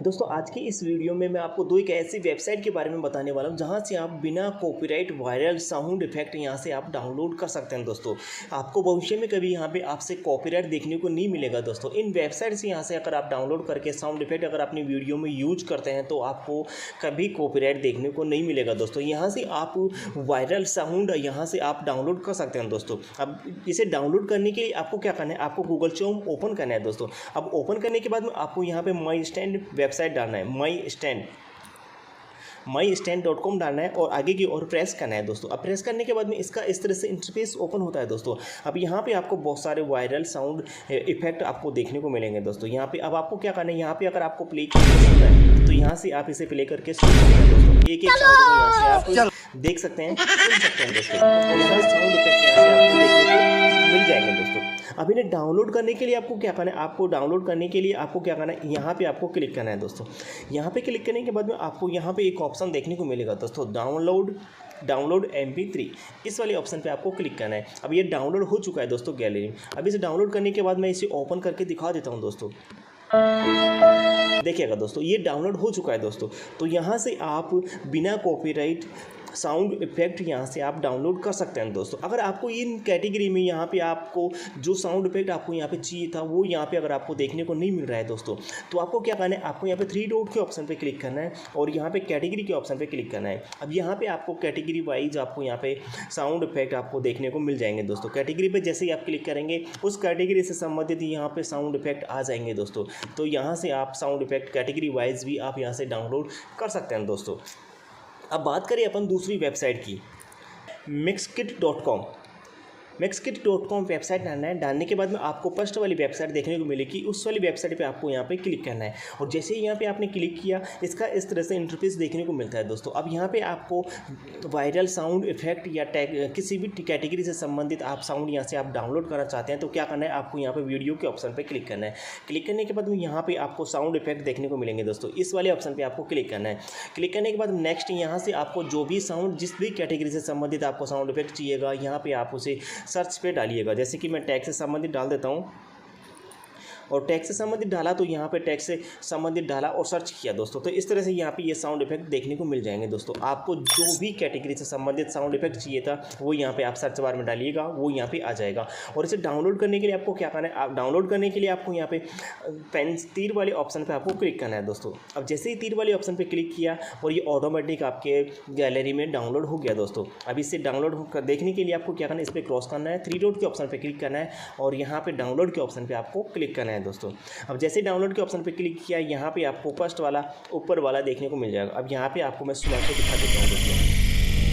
दोस्तों आज की इस वीडियो में मैं आपको दो एक ऐसी वेबसाइट के बारे में बताने वाला हूं जहां से आप बिना कॉपीराइट वायरल साउंड इफेक्ट यहां से आप डाउनलोड कर सकते हैं। दोस्तों आपको भविष्य में कभी यहां पे आपसे कॉपीराइट देखने को नहीं मिलेगा। दोस्तों इन वेबसाइट से यहां से अगर आप डाउनलोड करके साउंड इफेक्ट अगर अपनी वीडियो में यूज करते हैं तो आपको कभी कॉपीराइट देखने को नहीं मिलेगा। दोस्तों यहाँ से आप वायरल साउंड यहाँ से आप डाउनलोड कर सकते हैं। दोस्तों अब इसे डाउनलोड करने के लिए आपको क्या करना है, आपको गूगल क्रोम ओपन करना है। दोस्तों अब ओपन करने के बाद में आपको यहाँ पे माई स्टैंड वेबसाइट डालना है, mystand.com डालना है और आगे की ओर प्रेस करना है। दोस्तों अब प्रेस करने के बाद में इसका इस तरह से इंटरफेस ओपन होता है। दोस्तों अब यहाँ पे आपको बहुत सारे वायरल साउंड इफेक्ट आपको देखने को मिलेंगे। दोस्तों यहाँ पे अब आपको क्या करना है, यहाँ पे अगर आपको प्ले करना है तो यहाँ से आप इसे प्ले करके सुन सकते हैं। दोस्तों एक एक साउंड को यहाँ से आप देख सकते हैं, सुन सकते हैं। दोस्तों साउंड इफेक्ट यहाँ से आपको देखने को मिल जाएंगे। दोस्तों अब इन्हें डाउनलोड करने के लिए आपको क्या करना है, आपको डाउनलोड करने के लिए आपको क्या करना है, यहाँ पे आपको क्लिक करना है। दोस्तों यहाँ पे क्लिक करने के बाद में आपको यहाँ पे एक ऑप्शन देखने को मिलेगा। दोस्तों डाउनलोड MP3 इस वाले ऑप्शन पे आपको क्लिक करना है। अब ये डाउनलोड हो चुका है दोस्तों गैलरी में। अब इसे डाउनलोड करने के बाद मैं इसे ओपन करके दिखा देता हूँ। दोस्तों देखिएगा दोस्तों ये डाउनलोड हो चुका है। दोस्तों तो यहाँ से आप बिना कॉपीराइट साउंड इफेक्ट यहाँ से आप डाउनलोड कर सकते हैं। दोस्तों अगर आपको इन कैटेगरी में यहाँ पे आपको जो साउंड इफेक्ट आपको यहाँ पे चाहिए था वो यहाँ पे अगर आपको देखने को नहीं मिल रहा है दोस्तों तो आपको क्या करना है, आपको यहाँ पे 3 डॉट के ऑप्शन पे क्लिक करना है और यहाँ पे कैटेगरी के ऑप्शन पे क्लिक करना है। अब यहाँ पे आपको कैटेगरी वाइज आपको यहाँ पे साउंड इफेक्ट आपको देखने को मिल जाएंगे। दोस्तों कैटेगरी पर जैसे ही आप क्लिक करेंगे उस कैटेगरी से संबंधित यहाँ पे साउंड इफेक्ट आ जाएंगे। दोस्तों तो यहाँ से आप साउंड इफेक्ट कैटेगरी वाइज भी आप यहाँ से डाउनलोड कर सकते हैं। दोस्तों अब बात करें अपन दूसरी वेबसाइट की, mixkit.com वेबसाइट डालना है। डालने के बाद में आपको फर्स्ट वाली वेबसाइट देखने को मिलेगी, उस वाली वेबसाइट पे आपको यहाँ पे क्लिक करना है और जैसे ही यहाँ पे आपने क्लिक किया इसका इस तरह से इंटरफेस देखने को मिलता है। दोस्तों अब यहाँ पे आपको वायरल साउंड इफेक्ट या किसी भी कैटेगरी से संबंधित आप साउंड यहाँ से आप डाउनलोड करना चाहते हैं तो क्या करना है, आपको यहाँ पर वीडियो के ऑप्शन पर क्लिक करना है। क्लिक करने के बाद में यहाँ पर आपको साउंड इफेक्ट देखने को मिलेंगे। दोस्तों इस वाले ऑप्शन पर आपको क्लिक करना है। क्लिक करने के बाद नेक्स्ट यहाँ से आपको जो भी साउंड जिस भी कैटेगरी से संबंधित आपको साउंड इफेक्ट चाहिएगा यहाँ पर आप उसे सर्च पे डालिएगा। जैसे कि मैं टैक्स से संबंधित डाल देता हूँ और टैक्स से संबंधित डाला तो यहाँ पे टैक्स से संबंधित डाला और सर्च किया। दोस्तों तो इस तरह से यहाँ पे ये साउंड इफेक्ट देखने को मिल जाएंगे। दोस्तों आपको जो भी कैटेगरी से संबंधित साउंड इफेक्ट चाहिए था वो यहाँ पे आप सर्च बार में डालिएगा, वो यहाँ पे आ जाएगा। और इसे डाउनलोड करने के लिए आपको क्या करना है, आप डाउनलोड करने के लिए आपको यहाँ पे तीर वाले ऑप्शन पर आपको क्लिक करना है। दोस्तों अब जैसे ही तीर वाले ऑप्शन पर क्लिक किया और ये ऑटोमेटिक आपके गैलरी में डाउनलोड हो गया। दोस्तों अब इसे डाउनलोड देखने के लिए आपको क्या करना है, इस पर क्रॉस करना है, 3 डॉट के ऑप्शन पर क्लिक करना है और यहाँ पे डाउनलोड के ऑप्शन पर आपको क्लिक करना है। दोस्तों अब जैसे डाउनलोड के ऑप्शन पे क्लिक किया यहाँ पे आपको फर्स्ट वाला ऊपर वाला देखने को मिल जाएगा। अब यहाँ पे आपको मैं सुना के दिखा देता हूँ। दोस्तों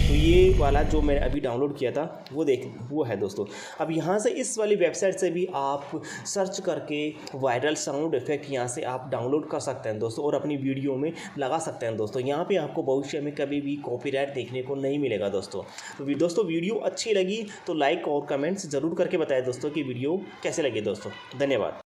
तो ये वाला जो मैंने अभी डाउनलोड किया था वो है। दोस्तों अब यहाँ से इस वाली वेबसाइट से भी आप सर्च करके वायरल साउंड इफेक्ट यहाँ से आप डाउनलोड कर सकते हैं। दोस्तों और अपनी वीडियो में लगा सकते हैं। दोस्तों यहाँ पे आपको भविष्य में कभी भी कॉपीराइट देखने को नहीं मिलेगा। दोस्तों वीडियो अच्छी लगी तो लाइक और कमेंट्स ज़रूर करके बताएं दोस्तों कि वीडियो कैसे लगी। दोस्तों धन्यवाद।